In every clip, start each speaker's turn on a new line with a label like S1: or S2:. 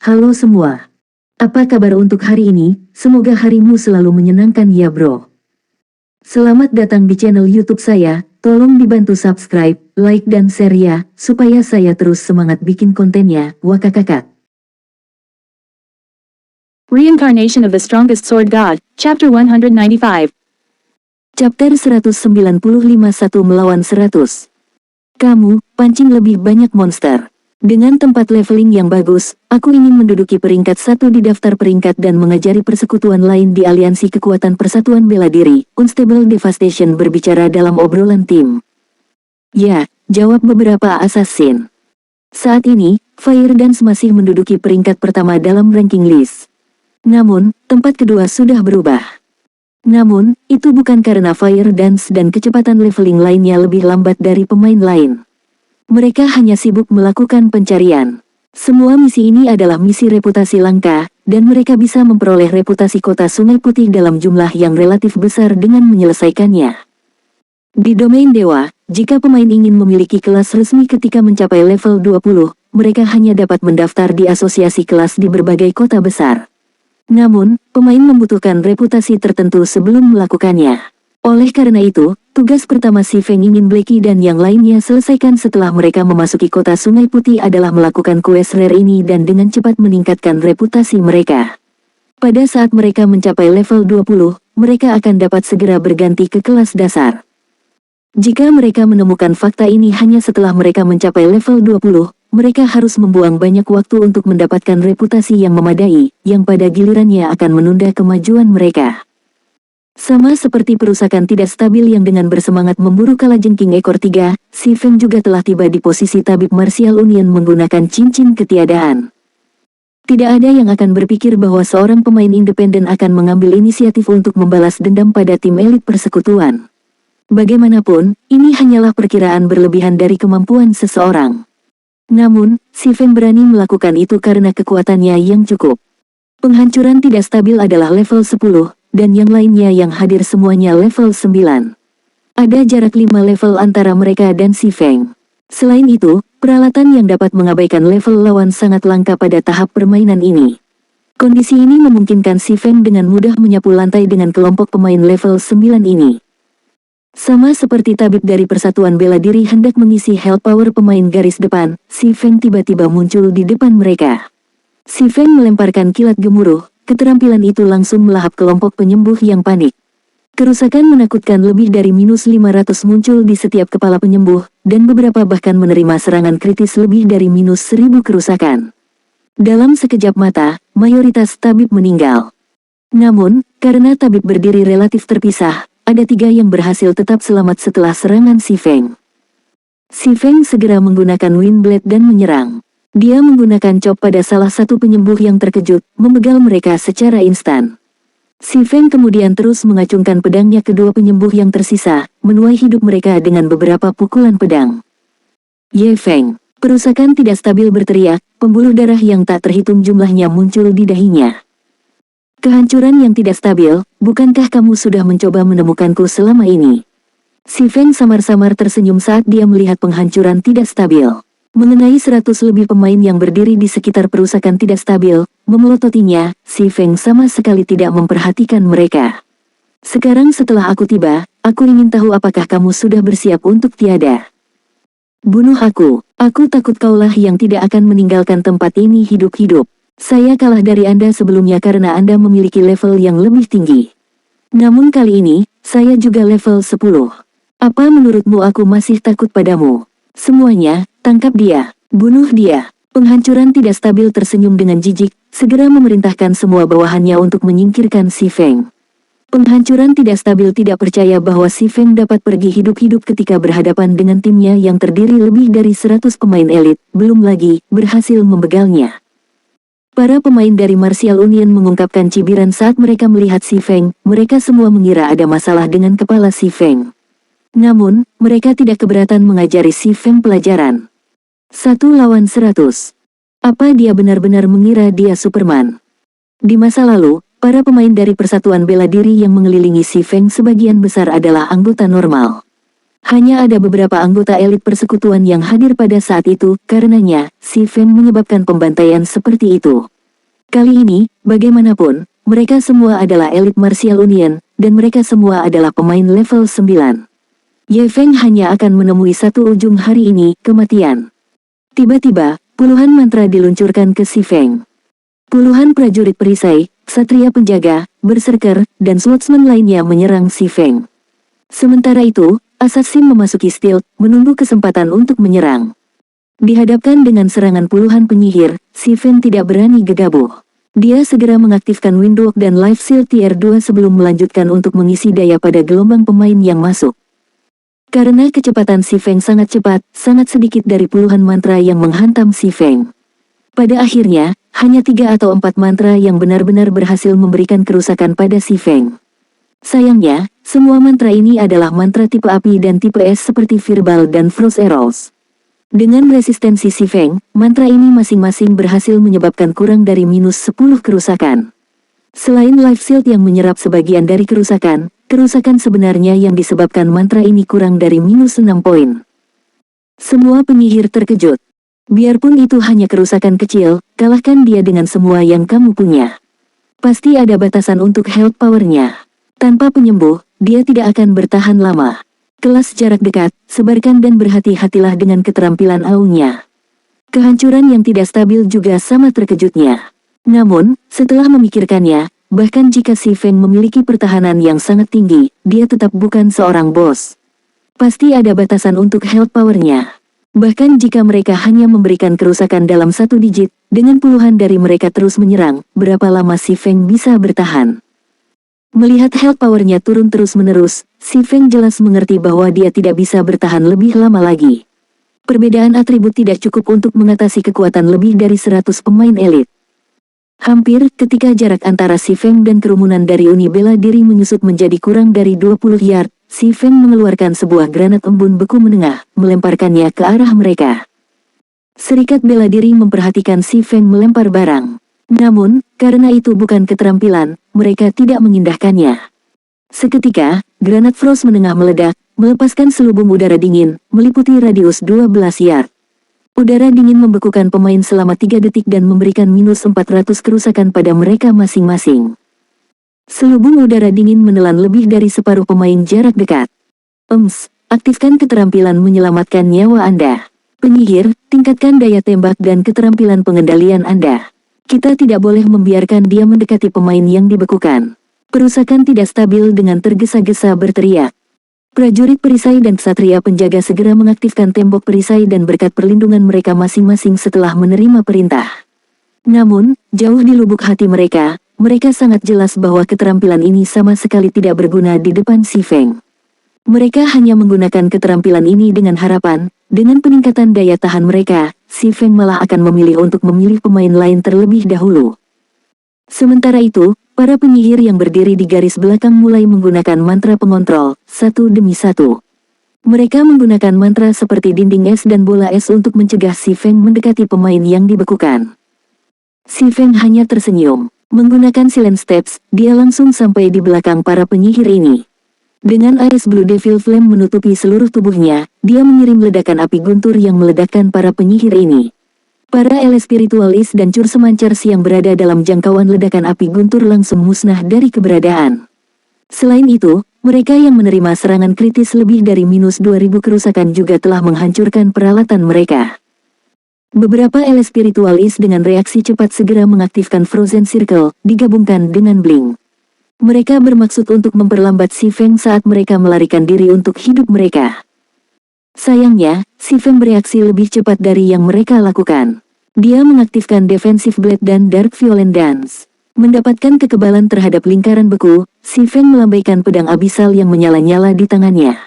S1: Halo semua. Apa kabar untuk hari ini? Semoga harimu selalu menyenangkan ya bro. Selamat datang di channel YouTube saya. Tolong dibantu subscribe, like dan share ya, supaya saya terus semangat bikin kontennya. Wakakakak.
S2: Reincarnation of the Strongest Sword God, Chapter 195.
S1: Chapter 195 1 melawan 100. Kamu, pancing lebih banyak monster. Dengan tempat leveling yang bagus, aku ingin menduduki peringkat 1 di daftar peringkat dan mengajari persekutuan lain di aliansi kekuatan persatuan bela diri. Unstable Devastation berbicara dalam obrolan tim. Ya, jawab beberapa assassin. Saat ini, Fire Dance masih menduduki peringkat pertama dalam ranking list. Namun, tempat kedua sudah berubah. Namun, itu bukan karena Fire Dance dan kecepatan leveling lainnya lebih lambat dari pemain lain. Mereka hanya sibuk melakukan pencarian. Semua misi ini adalah misi reputasi langka, dan mereka bisa memperoleh reputasi kota Sungai Putih dalam jumlah yang relatif besar dengan menyelesaikannya. Di domain dewa, jika pemain ingin memiliki kelas resmi ketika mencapai level 20, mereka hanya dapat mendaftar di asosiasi kelas di berbagai kota besar. Namun, pemain membutuhkan reputasi tertentu sebelum melakukannya. Oleh karena itu, tugas pertama si Feng ingin Blacky dan yang lainnya selesaikan setelah mereka memasuki kota Sungai Putih adalah melakukan quest rare ini dan dengan cepat meningkatkan reputasi mereka. Pada saat mereka mencapai level 20, mereka akan dapat segera berganti ke kelas dasar. Jika mereka menemukan fakta ini hanya setelah mereka mencapai level 20, mereka harus membuang banyak waktu untuk mendapatkan reputasi yang memadai, yang pada gilirannya akan menunda kemajuan mereka. Sama seperti perusakan tidak stabil yang dengan bersemangat memburu kalajengking ekor 3, si Feng juga telah tiba di posisi tabib Martial Union menggunakan cincin ketiadaan. Tidak ada yang akan berpikir bahwa seorang pemain independen akan mengambil inisiatif untuk membalas dendam pada tim elit persekutuan. Bagaimanapun, ini hanyalah perkiraan berlebihan dari kemampuan seseorang. Namun, si Feng berani melakukan itu karena kekuatannya yang cukup. Penghancuran tidak stabil adalah level 10, dan yang lainnya yang hadir semuanya level 9. Ada jarak 5 level antara mereka dan si Feng. Selain itu, peralatan yang dapat mengabaikan level lawan sangat langka pada tahap permainan ini. Kondisi ini memungkinkan si Feng dengan mudah menyapu lantai dengan kelompok pemain level 9 ini. Sama seperti tabib dari Persatuan Bela Diri hendak mengisi health power pemain garis depan, si Feng tiba-tiba muncul di depan mereka. Si Feng melemparkan kilat gemuruh, keterampilan itu langsung melahap kelompok penyembuh yang panik. Kerusakan menakutkan lebih dari -500 muncul di setiap kepala penyembuh, dan beberapa bahkan menerima serangan kritis lebih dari -1000 kerusakan. Dalam sekejap mata, mayoritas tabib meninggal. Namun, karena tabib berdiri relatif terpisah, ada 3 yang berhasil tetap selamat setelah serangan si Feng. Si Feng segera menggunakan Wind Blade dan menyerang. Dia menggunakan chop pada salah satu penyembuh yang terkejut, membegal mereka secara instan. Si Feng kemudian terus mengacungkan pedangnya kedua penyembuh yang tersisa, menuai hidup mereka dengan beberapa pukulan pedang. Ye Feng, perusakan tidak stabil berteriak, pembuluh darah yang tak terhitung jumlahnya muncul di dahinya. Kehancuran yang tidak stabil, bukankah kamu sudah mencoba menemukanku selama ini? Si Feng samar-samar tersenyum saat dia melihat penghancuran tidak stabil. Mengenai 100 lebih pemain yang berdiri di sekitar perusakan tidak stabil, memelototinya, si Feng sama sekali tidak memperhatikan mereka. Sekarang setelah aku tiba, aku ingin tahu apakah kamu sudah bersiap untuk tiada. Bunuh aku takut kaulah yang tidak akan meninggalkan tempat ini hidup-hidup. Saya kalah dari Anda sebelumnya karena Anda memiliki level yang lebih tinggi. Namun kali ini, saya juga level 10. Apa menurutmu aku masih takut padamu? Semuanya, tangkap dia, bunuh dia. Penghancuran tidak stabil tersenyum dengan jijik, segera memerintahkan semua bawahannya untuk menyingkirkan si Feng. Penghancuran tidak stabil tidak percaya bahwa si Feng dapat pergi hidup-hidup ketika berhadapan dengan timnya yang terdiri lebih dari 100 pemain elit, belum lagi, berhasil membegalnya. Para pemain dari Martial Union mengungkapkan cibiran saat mereka melihat si Feng, mereka semua mengira ada masalah dengan kepala si Feng. Namun, mereka tidak keberatan mengajari si Feng pelajaran. 1 lawan 100. Apa dia benar-benar mengira dia Superman? Di masa lalu, para pemain dari Persatuan Bela Diri yang mengelilingi si Feng sebagian besar adalah anggota normal. Hanya ada beberapa anggota elit persekutuan yang hadir pada saat itu, karenanya, si Feng menyebabkan pembantaian seperti itu. Kali ini, bagaimanapun, mereka semua adalah elit Martial Union, dan mereka semua adalah pemain level 9. Ye Feng hanya akan menemui satu ujung hari ini, kematian. Tiba-tiba, puluhan mantra diluncurkan ke Si Feng. Puluhan prajurit perisai, ksatria penjaga, berserker, dan swordsman lainnya menyerang Si Feng. Sementara itu, assassin memasuki stealth, menunggu kesempatan untuk menyerang. Dihadapkan dengan serangan puluhan penyihir, Si Feng tidak berani gegabah. Dia segera mengaktifkan Windwalk dan Life Seal Tier 2 sebelum melanjutkan untuk mengisi daya pada gelombang pemain yang masuk. Karena kecepatan Si Feng sangat cepat, sangat sedikit dari puluhan mantra yang menghantam Si Feng. Pada akhirnya, hanya 3 atau 4 mantra yang benar-benar berhasil memberikan kerusakan pada Si Feng. Sayangnya, semua mantra ini adalah mantra tipe api dan tipe es seperti Fireball dan Frost Arrows. Dengan resistensi Si Feng, mantra ini masing-masing berhasil menyebabkan kurang dari minus 10 kerusakan. Selain Life Shield yang menyerap sebagian dari kerusakan sebenarnya yang disebabkan mantra ini kurang dari minus 6 poin. Semua penyihir terkejut. Biarpun itu hanya kerusakan kecil, kalahkan dia dengan semua yang kamu punya. Pasti ada batasan untuk health powernya. Tanpa penyembuh, dia tidak akan bertahan lama. Kelas jarak dekat, sebarkan dan berhati-hatilah dengan keterampilan AU-nya. Kehancuran yang tidak stabil juga sama terkejutnya. Namun, setelah memikirkannya, bahkan jika Si Feng memiliki pertahanan yang sangat tinggi, dia tetap bukan seorang bos. Pasti ada batasan untuk health powernya. Bahkan jika mereka hanya memberikan kerusakan dalam 1 digit, dengan puluhan dari mereka terus menyerang, berapa lama Si Feng bisa bertahan? Melihat health powernya turun terus-menerus, Si Feng jelas mengerti bahwa dia tidak bisa bertahan lebih lama lagi. Perbedaan atribut tidak cukup untuk mengatasi kekuatan lebih dari 100 pemain elit. Hampir ketika jarak antara Si Feng dan kerumunan dari uni bela diri menyusut menjadi kurang dari 20 yard, Si Feng mengeluarkan sebuah granat embun beku menengah, melemparkannya ke arah mereka. Serikat bela diri memperhatikan Si Feng melempar barang. Namun, karena itu bukan keterampilan, mereka tidak mengindahkannya. Seketika, granat Frost menengah meledak, melepaskan selubung udara dingin, meliputi radius 12 yard. Udara dingin membekukan pemain selama 3 detik dan memberikan minus 400 kerusakan pada mereka masing-masing. Selubung udara dingin menelan lebih dari separuh pemain jarak dekat. Aktifkan keterampilan menyelamatkan nyawa Anda. Penyihir, tingkatkan daya tembak dan keterampilan pengendalian Anda. Kita tidak boleh membiarkan dia mendekati pemain yang dibekukan. Perusakan tidak stabil dengan tergesa-gesa berteriak. Prajurit perisai dan ksatria penjaga segera mengaktifkan tembok perisai dan berkat perlindungan mereka masing-masing setelah menerima perintah. Namun, jauh di lubuk hati mereka sangat jelas bahwa keterampilan ini sama sekali tidak berguna di depan Si Feng. Mereka hanya menggunakan keterampilan ini dengan harapan, dengan peningkatan daya tahan mereka, Si Feng malah akan memilih untuk memilih pemain lain terlebih dahulu. Sementara itu, para penyihir yang berdiri di garis belakang mulai menggunakan mantra pengontrol, satu demi satu. Mereka menggunakan mantra seperti dinding es dan bola es untuk mencegah Si Feng mendekati pemain yang dibekukan. Si Feng hanya tersenyum. Menggunakan Silent Steps, dia langsung sampai di belakang para penyihir ini. Dengan Iris Blue Devil Flame menutupi seluruh tubuhnya, dia mengirim ledakan api guntur yang meledakkan para penyihir ini. Para ele spiritualis dan cur semancers yang berada dalam jangkauan ledakan api guntur langsung musnah dari keberadaan. Selain itu, mereka yang menerima serangan kritis lebih dari minus 2000 kerusakan juga telah menghancurkan peralatan mereka. Beberapa ele spiritualis dengan reaksi cepat segera mengaktifkan Frozen Circle, digabungkan dengan Blink. Mereka bermaksud untuk memperlambat Si Feng saat mereka melarikan diri untuk hidup mereka. Sayangnya, Si Feng bereaksi lebih cepat dari yang mereka lakukan. Dia mengaktifkan Defensive Blade dan Dark Violent Dance. Mendapatkan kekebalan terhadap lingkaran beku, Si Feng melambaikan pedang abisal yang menyala-nyala di tangannya.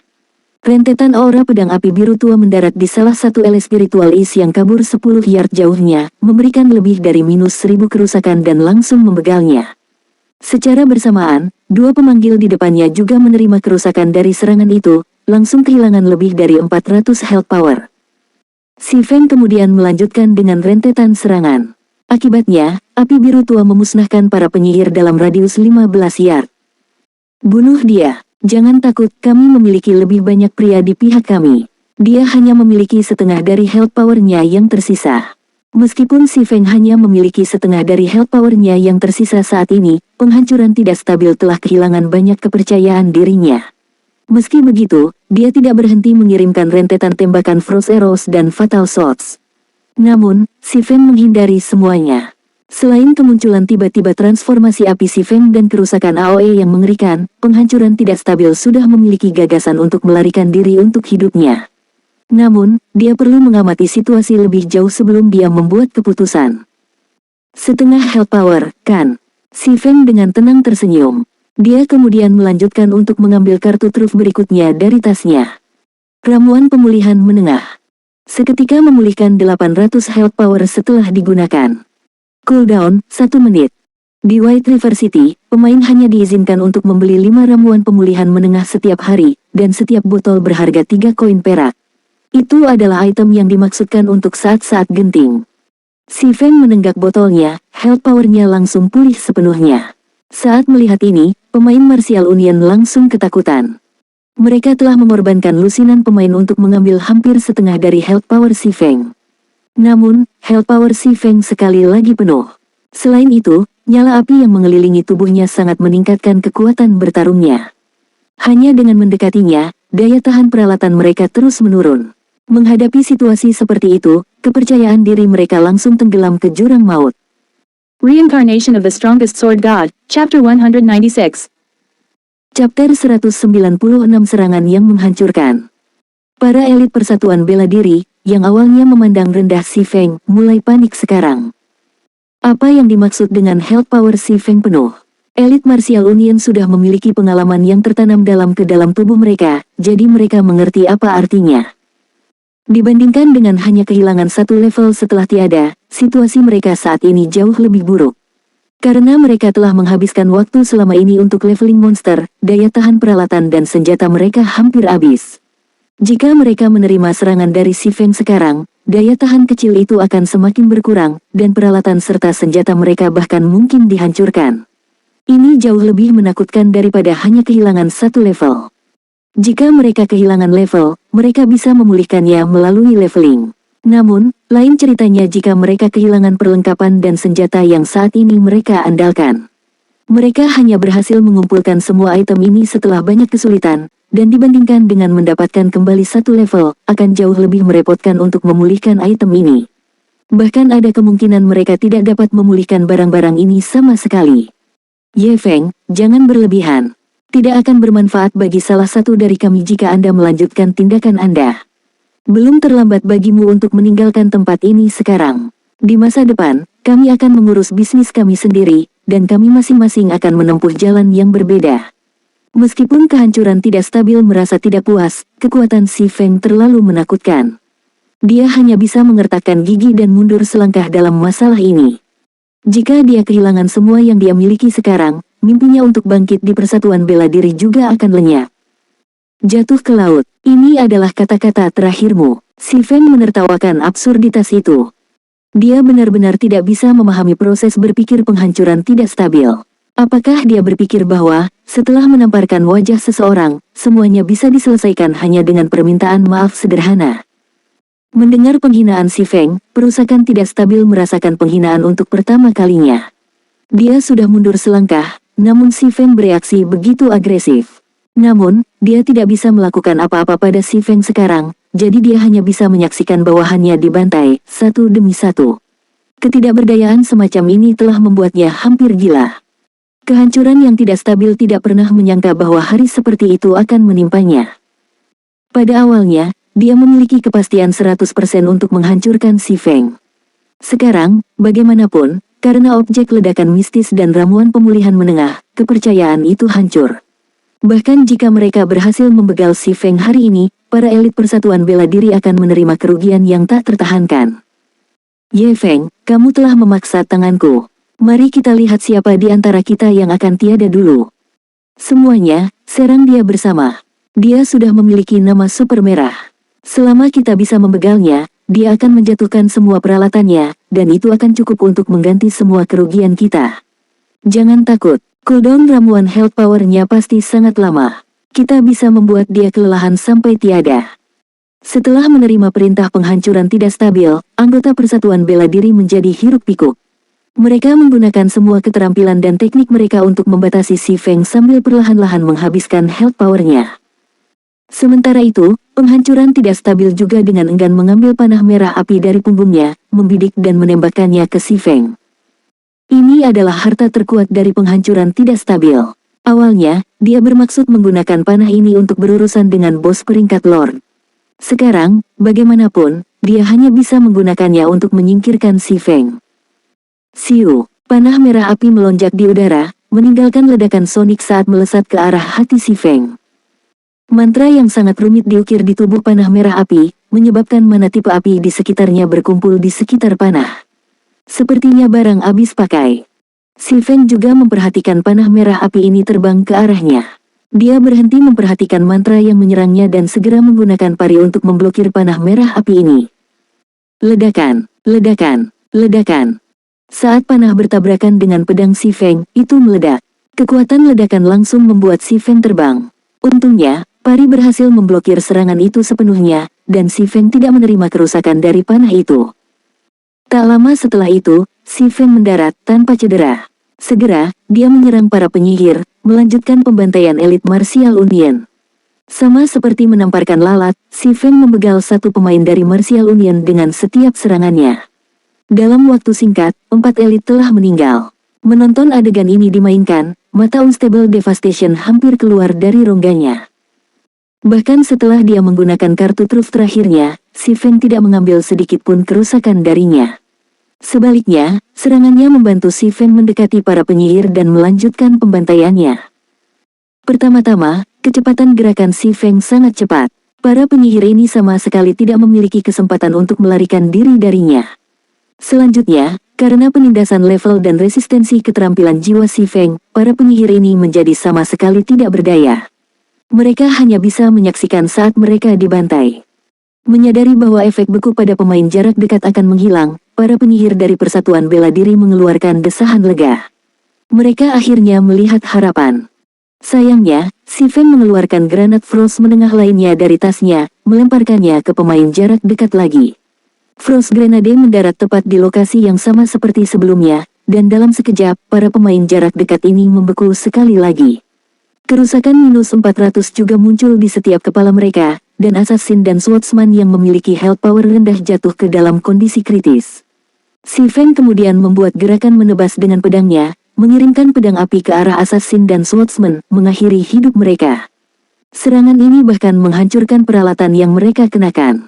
S1: Rentetan aura pedang api biru tua mendarat di salah satu ele spiritualis yang kabur 10 yard jauhnya, memberikan lebih dari minus 1000 kerusakan dan langsung membegalnya. Secara bersamaan, dua pemanggil di depannya juga menerima kerusakan dari serangan itu, langsung kehilangan lebih dari 400 health power. Si Feng kemudian melanjutkan dengan rentetan serangan. Akibatnya, api biru tua memusnahkan para penyihir dalam radius 15 yard. Bunuh dia. Jangan takut, kami memiliki lebih banyak pria di pihak kami. Dia hanya memiliki setengah dari health powernya yang tersisa. Meskipun Si Feng hanya memiliki setengah dari health power-nya yang tersisa saat ini, penghancuran tidak stabil telah kehilangan banyak kepercayaan dirinya. Meski begitu, dia tidak berhenti mengirimkan rentetan tembakan Frost Arrows dan Fatal Shots. Namun, Si Feng menghindari semuanya. Selain kemunculan tiba-tiba transformasi api Si Feng dan kerusakan AOE yang mengerikan, penghancuran tidak stabil sudah memiliki gagasan untuk melarikan diri untuk hidupnya. Namun, dia perlu mengamati situasi lebih jauh sebelum dia membuat keputusan. Setengah health power, kan? Si Feng dengan tenang tersenyum. Dia kemudian melanjutkan untuk mengambil kartu truf berikutnya dari tasnya. Ramuan pemulihan menengah. Seketika memulihkan 800 health power setelah digunakan. Cooldown, 1 menit. Di White River City, pemain hanya diizinkan untuk membeli 5 ramuan pemulihan menengah setiap hari, dan setiap botol berharga 3 koin perak. Itu adalah item yang dimaksudkan untuk saat-saat genting. Si Feng menenggak botolnya, health power-nya langsung pulih sepenuhnya. Saat melihat ini, pemain Martial Union langsung ketakutan. Mereka telah mengorbankan lusinan pemain untuk mengambil hampir setengah dari health power Si Feng. Namun, health power Si Feng sekali lagi penuh. Selain itu, nyala api yang mengelilingi tubuhnya sangat meningkatkan kekuatan bertarungnya. Hanya dengan mendekatinya, daya tahan peralatan mereka terus menurun. Menghadapi situasi seperti itu, kepercayaan diri mereka langsung tenggelam ke jurang maut.
S2: Reincarnation of the Strongest Sword God, Chapter 196.
S1: Chapter 196 Serangan yang Menghancurkan. Para elit persatuan bela diri, yang awalnya memandang rendah Si Feng, mulai panik sekarang. Apa yang dimaksud dengan health power Si Feng penuh? Elit Martial Union sudah memiliki pengalaman yang tertanam dalam ke dalam tubuh mereka, jadi mereka mengerti apa artinya. Dibandingkan dengan hanya kehilangan satu level setelah tiada, situasi mereka saat ini jauh lebih buruk. Karena mereka telah menghabiskan waktu selama ini untuk leveling monster, daya tahan peralatan dan senjata mereka hampir habis. Jika mereka menerima serangan dari Si Feng sekarang, daya tahan kecil itu akan semakin berkurang, dan peralatan serta senjata mereka bahkan mungkin dihancurkan. Ini jauh lebih menakutkan daripada hanya kehilangan satu level. Jika mereka kehilangan level, mereka bisa memulihkannya melalui leveling. Namun, lain ceritanya jika mereka kehilangan perlengkapan dan senjata yang saat ini mereka andalkan. Mereka hanya berhasil mengumpulkan semua item ini setelah banyak kesulitan, dan dibandingkan dengan mendapatkan kembali satu level, akan jauh lebih merepotkan untuk memulihkan item ini. Bahkan ada kemungkinan mereka tidak dapat memulihkan barang-barang ini sama sekali. Ye Feng, jangan berlebihan. Tidak akan bermanfaat bagi salah satu dari kami jika Anda melanjutkan tindakan Anda. Belum terlambat bagimu untuk meninggalkan tempat ini sekarang. Di masa depan, kami akan mengurus bisnis kami sendiri, dan kami masing-masing akan menempuh jalan yang berbeda. Meskipun kehancuran tidak stabil merasa tidak puas, kekuatan Si Feng terlalu menakutkan. Dia hanya bisa mengertakkan gigi dan mundur selangkah dalam masalah ini. Jika dia kehilangan semua yang dia miliki sekarang, mimpinya untuk bangkit di persatuan bela diri juga akan lenyap. Jatuh ke laut, ini adalah kata-kata terakhirmu. Si Feng menertawakan absurditas itu. Dia benar-benar tidak bisa memahami proses berpikir penghancuran tidak stabil. Apakah dia berpikir bahwa, setelah menamparkan wajah seseorang, semuanya bisa diselesaikan hanya dengan permintaan maaf sederhana? Mendengar penghinaan Si Feng, perusakan tidak stabil merasakan penghinaan untuk pertama kalinya. Dia sudah mundur selangkah, namun Si Feng bereaksi begitu agresif. Namun, dia tidak bisa melakukan apa-apa pada Si Feng sekarang, jadi dia hanya bisa menyaksikan bawahannya dibantai, satu demi satu. Ketidakberdayaan semacam ini telah membuatnya hampir gila. Kehancuran yang tidak stabil tidak pernah menyangka bahwa hari seperti itu akan menimpanya. Pada awalnya, dia memiliki kepastian 100% untuk menghancurkan Si Feng. Sekarang, bagaimanapun, karena objek ledakan mistis dan ramuan pemulihan menengah, kepercayaan itu hancur. Bahkan jika mereka berhasil membegal Si Feng hari ini, para elit persatuan bela diri akan menerima kerugian yang tak tertahankan. Ye Feng, kamu telah memaksa tanganku. Mari kita lihat siapa di antara kita yang akan tiada dulu. Semuanya, serang dia bersama. Dia sudah memiliki nama super merah. Selama kita bisa membegalnya, dia akan menjatuhkan semua peralatannya, dan itu akan cukup untuk mengganti semua kerugian kita. Jangan takut, cooldown ramuan health power-nya pasti sangat lama. Kita bisa membuat dia kelelahan sampai tiada. Setelah menerima perintah penghancuran tidak stabil, anggota Persatuan Bela Diri menjadi hiruk-pikuk. Mereka menggunakan semua keterampilan dan teknik mereka untuk membatasi Si Feng sambil perlahan-lahan menghabiskan health power-nya. Sementara itu, penghancuran tidak stabil juga dengan enggan mengambil panah merah api dari punggungnya, membidik dan menembakkannya ke Si Feng. Ini adalah harta terkuat dari penghancuran tidak stabil. Awalnya, dia bermaksud menggunakan panah ini untuk berurusan dengan bos peringkat Lord. Sekarang, bagaimanapun, dia hanya bisa menggunakannya untuk menyingkirkan Si Feng. Siu, panah merah api melonjak di udara, meninggalkan ledakan sonik saat melesat ke arah hati Si Feng. Mantra yang sangat rumit diukir di tubuh panah merah api, menyebabkan mana tipe api di sekitarnya berkumpul di sekitar panah. Sepertinya barang habis pakai. Si Feng juga memperhatikan panah merah api ini terbang ke arahnya. Dia berhenti memperhatikan mantra yang menyerangnya dan segera menggunakan pari untuk memblokir panah merah api ini. Ledakan, ledakan, ledakan. Saat panah bertabrakan dengan pedang Si Feng, itu meledak. Kekuatan ledakan langsung membuat Si Feng terbang. Untungnya, pari berhasil memblokir serangan itu sepenuhnya, dan Si Feng tidak menerima kerusakan dari panah itu. Tak lama setelah itu, Si Feng mendarat tanpa cedera. Segera, dia menyerang para penyihir, melanjutkan pembantaian elit Martial Union. Sama seperti menamparkan lalat, Si Feng membegal satu pemain dari Martial Union dengan setiap serangannya. Dalam waktu singkat, 4 elit telah meninggal. Menonton adegan ini dimainkan, mata Unstable Devastation hampir keluar dari rongganya. Bahkan setelah dia menggunakan kartu truf terakhirnya, Si Feng tidak mengambil sedikit pun kerusakan darinya. Sebaliknya, serangannya membantu Si Feng mendekati para penyihir dan melanjutkan pembantaiannya. Pertama-tama, kecepatan gerakan Si Feng sangat cepat. Para penyihir ini sama sekali tidak memiliki kesempatan untuk melarikan diri darinya. Selanjutnya, karena penindasan level dan resistensi keterampilan jiwa Si Feng, para penyihir ini menjadi sama sekali tidak berdaya. Mereka hanya bisa menyaksikan saat mereka dibantai. Menyadari bahwa efek beku pada pemain jarak dekat akan menghilang, para penyihir dari Persatuan Bela Diri mengeluarkan desahan lega. Mereka akhirnya melihat harapan. Sayangnya, Si Feng mengeluarkan granat Frost menengah lainnya dari tasnya, melemparkannya ke pemain jarak dekat lagi. Frost Grenade mendarat tepat di lokasi yang sama seperti sebelumnya, dan dalam sekejap, para pemain jarak dekat ini membeku sekali lagi. Kerusakan minus 400 juga muncul di setiap kepala mereka, dan assassin dan swordsman yang memiliki health power rendah jatuh ke dalam kondisi kritis. Si Feng kemudian membuat gerakan menebas dengan pedangnya, mengirimkan pedang api ke arah assassin dan swordsman, mengakhiri hidup mereka. Serangan ini bahkan menghancurkan peralatan yang mereka kenakan.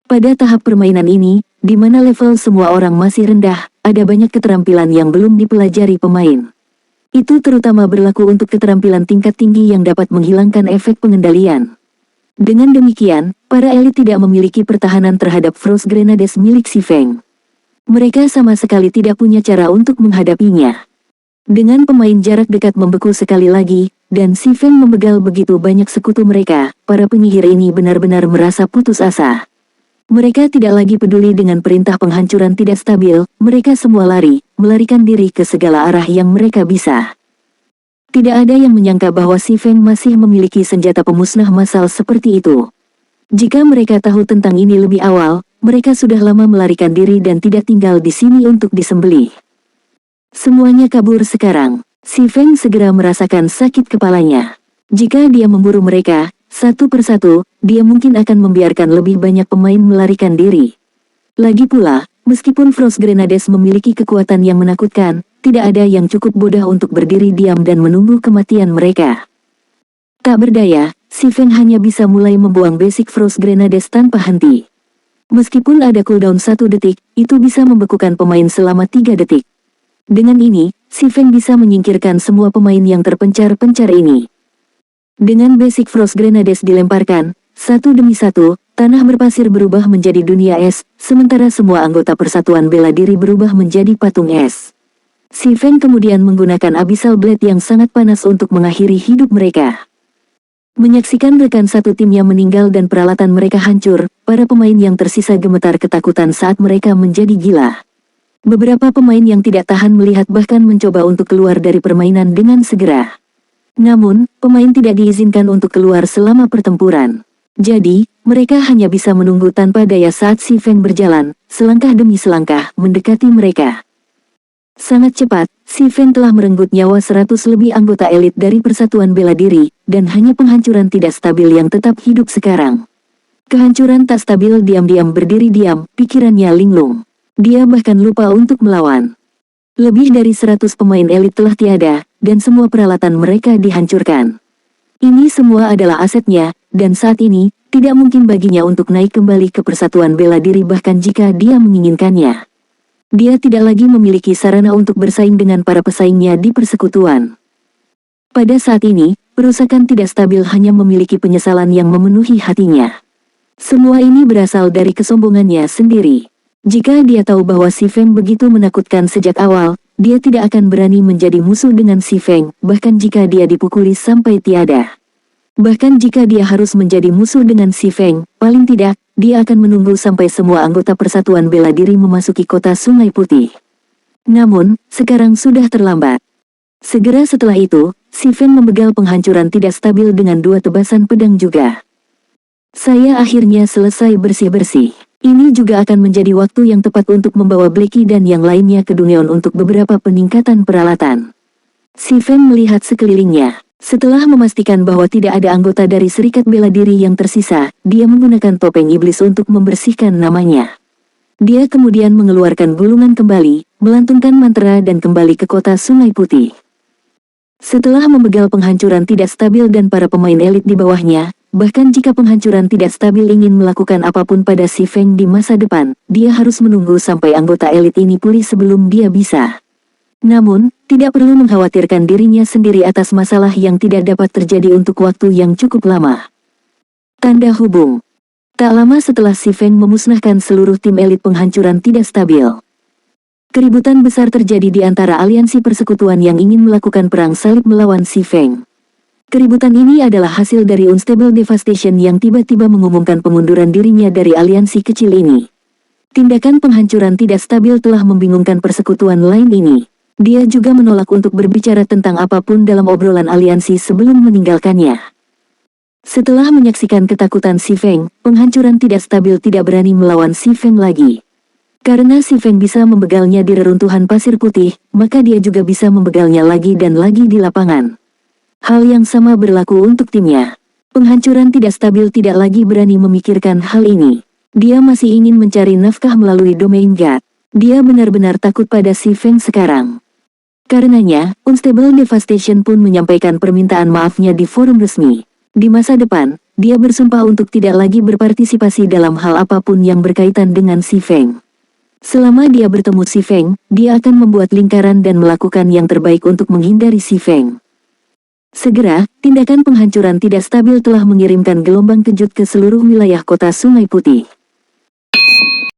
S1: Pada tahap permainan ini, di mana level semua orang masih rendah, ada banyak keterampilan yang belum dipelajari pemain. Itu terutama berlaku untuk keterampilan tingkat tinggi yang dapat menghilangkan efek pengendalian. Dengan demikian, para elit tidak memiliki pertahanan terhadap Frost Grenades milik Si Feng. Mereka sama sekali tidak punya cara untuk menghadapinya. Dengan pemain jarak dekat membeku sekali lagi, dan Si Feng membegal begitu banyak sekutu mereka, para penyihir ini benar-benar merasa putus asa. Mereka tidak lagi peduli dengan perintah penghancuran tidak stabil, mereka semua lari, melarikan diri ke segala arah yang mereka bisa. Tidak ada yang menyangka bahwa Si Feng masih memiliki senjata pemusnah massal seperti itu. Jika mereka tahu tentang ini lebih awal, mereka sudah lama melarikan diri dan tidak tinggal di sini untuk disembelih. Semuanya kabur sekarang. Si Feng segera merasakan sakit kepalanya. Jika dia memburu mereka, satu persatu, dia mungkin akan membiarkan lebih banyak pemain melarikan diri. Lagi pula, meskipun Frost Grenades memiliki kekuatan yang menakutkan, tidak ada yang cukup bodoh untuk berdiri diam dan menunggu kematian mereka. Tak berdaya, Si Feng hanya bisa mulai membuang basic Frost Grenades tanpa henti. Meskipun ada cooldown 1 detik, itu bisa membekukan pemain selama 3 detik. Dengan ini, Si Feng bisa menyingkirkan semua pemain yang terpencar-pencar ini. Dengan basic Frost Grenades dilemparkan, satu demi satu, tanah berpasir berubah menjadi dunia es, sementara semua anggota Persatuan Bela Diri berubah menjadi patung es. Si Feng kemudian menggunakan Abyssal Blade yang sangat panas untuk mengakhiri hidup mereka. Menyaksikan rekan satu timnya meninggal dan peralatan mereka hancur, para pemain yang tersisa gemetar ketakutan saat mereka menjadi gila. Beberapa pemain yang tidak tahan melihat bahkan mencoba untuk keluar dari permainan dengan segera. Namun, pemain tidak diizinkan untuk keluar selama pertempuran. Jadi, mereka hanya bisa menunggu tanpa daya saat si Feng berjalan, selangkah demi selangkah, mendekati mereka. Sangat cepat, si Feng telah merenggut nyawa 100 lebih anggota elit dari Persatuan Bela Diri, dan hanya penghancuran tidak stabil yang tetap hidup sekarang. Kehancuran tak stabil diam-diam berdiri diam, pikirannya linglung. Dia bahkan lupa untuk melawan. Lebih dari 100 pemain elit telah tiada, dan semua peralatan mereka dihancurkan. Ini semua adalah asetnya, dan saat ini, tidak mungkin baginya untuk naik kembali ke Persatuan Bela Diri bahkan jika dia menginginkannya. Dia tidak lagi memiliki sarana untuk bersaing dengan para pesaingnya di persekutuan. Pada saat ini, perusakan tidak stabil hanya memiliki penyesalan yang memenuhi hatinya. Semua ini berasal dari kesombongannya sendiri. Jika dia tahu bahwa si Feng begitu menakutkan sejak awal, dia tidak akan berani menjadi musuh dengan si Feng, bahkan jika dia dipukuli sampai tiada. Bahkan jika dia harus menjadi musuh dengan si Feng, paling tidak, dia akan menunggu sampai semua anggota Persatuan Bela Diri memasuki kota Sungai Putih. Namun, sekarang sudah terlambat. Segera setelah itu, si Feng membegal penghancuran tidak stabil dengan 2 tebasan pedang juga. Saya akhirnya selesai bersih-bersih. Ini juga akan menjadi waktu yang tepat untuk membawa Blackie dan yang lainnya ke Dungeon untuk beberapa peningkatan peralatan. Si Feng melihat sekelilingnya. Setelah memastikan bahwa tidak ada anggota dari Serikat Bela Diri yang tersisa, dia menggunakan topeng iblis untuk membersihkan namanya. Dia kemudian mengeluarkan gulungan kembali, melantunkan mantra dan kembali ke kota Sungai Putih. Setelah membegal penghancuran tidak stabil dan para pemain elit di bawahnya, bahkan jika penghancuran tidak stabil ingin melakukan apapun pada si Feng di masa depan, dia harus menunggu sampai anggota elit ini pulih sebelum dia bisa. Namun, tidak perlu mengkhawatirkan dirinya sendiri atas masalah yang tidak dapat terjadi untuk waktu yang cukup lama. Tanda hubung. Tak lama setelah si Feng memusnahkan seluruh tim elit penghancuran tidak stabil. Keributan besar terjadi di antara aliansi persekutuan yang ingin melakukan perang salib melawan si Feng. Keributan ini adalah hasil dari Unstable Devastation yang tiba-tiba mengumumkan pengunduran dirinya dari aliansi kecil ini. Tindakan penghancuran tidak stabil telah membingungkan persekutuan lain ini. Dia juga menolak untuk berbicara tentang apapun dalam obrolan aliansi sebelum meninggalkannya. Setelah menyaksikan ketakutan si Feng, penghancuran tidak stabil tidak berani melawan si Feng lagi. Karena si Feng bisa membegalnya di reruntuhan pasir putih, maka dia juga bisa membegalnya lagi dan lagi di lapangan. Hal yang sama berlaku untuk timnya. Penghancuran tidak stabil tidak lagi berani memikirkan hal ini. Dia masih ingin mencari nafkah melalui domain God. Dia benar-benar takut pada si Feng sekarang. Karenanya, Unstable Devastation pun menyampaikan permintaan maafnya di forum resmi. Di masa depan, dia bersumpah untuk tidak lagi berpartisipasi dalam hal apapun yang berkaitan dengan si Feng. Selama dia bertemu si Feng, dia akan membuat lingkaran dan melakukan yang terbaik untuk menghindari si Feng. Segera, tindakan penghancuran tidak stabil telah mengirimkan gelombang kejut ke seluruh wilayah kota Sungai Putih.